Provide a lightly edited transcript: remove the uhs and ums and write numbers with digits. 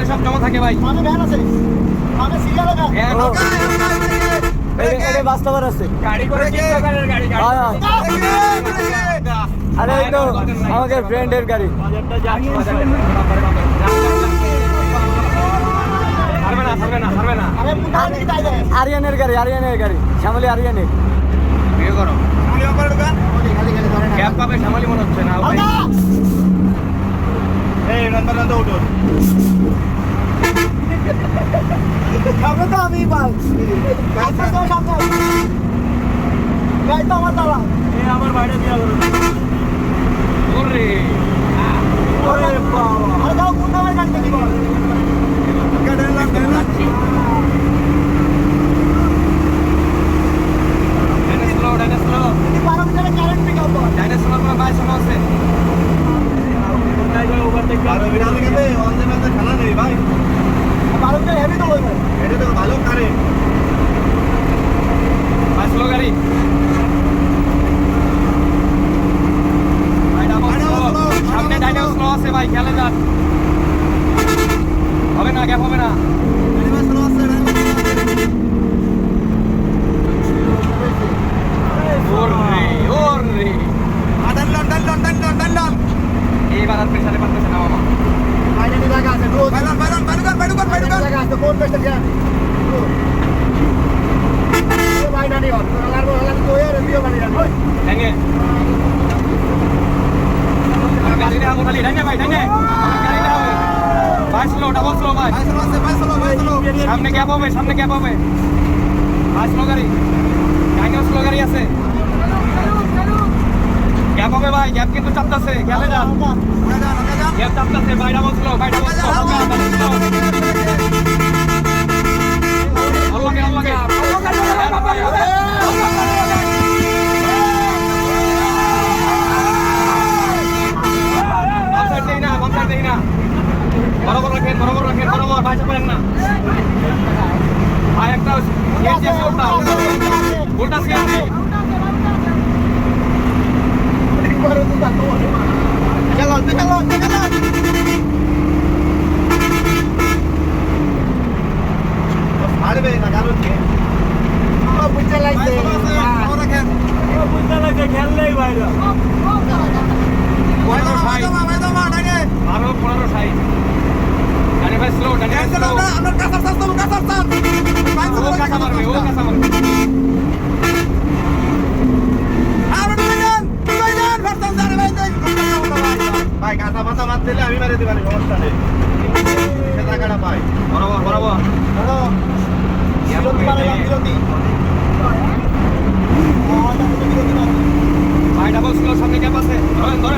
সব জমা থাকে ভাই। বাস্তবার আছে গাড়ি করে গাড়ি আরে এই তো আমাদের ফ্রেন্ডের গাড়ি আরিয়ানের গাড়ি শ্যামলী আরিয়ানের বিয়ে করো ক্যাব পাবে শ্যামলী মনে হচ্ছে না ভাই। আমি আমার বাইরে দিয়া ওরে ভাই খেলে যান হবে না গ্যাপ হবে না এইবার আর প্রেসারে পারতেছে না মামা সামনে গ্যাপ হবে স্লো গাড়ি স্লো গাড়ি আছে গ্যাপ হবে ভাই গ্যাপ কিন্তু চাপতাছে গেলে যান গ্যাপ চাপতাছে বাইরে বসলো বরাবর রাখেন ভাই চাপেন না ভাই একটা উল্টা সিয়াছি ছাড়বে না কারণ কি বুঝতে লাগছে খেললেই বাইরে 1560 জানি ভাই স্লো আমার কাছে কাঁচা মারবে ভাই কাঁচা মাথা মার দিলে আমি মারে দিবানি সমস্যা নেই সে টাকাটা পাই বরাবর ভাই ডাবল স্লো সামনে গ্যাপ আছে ধরেন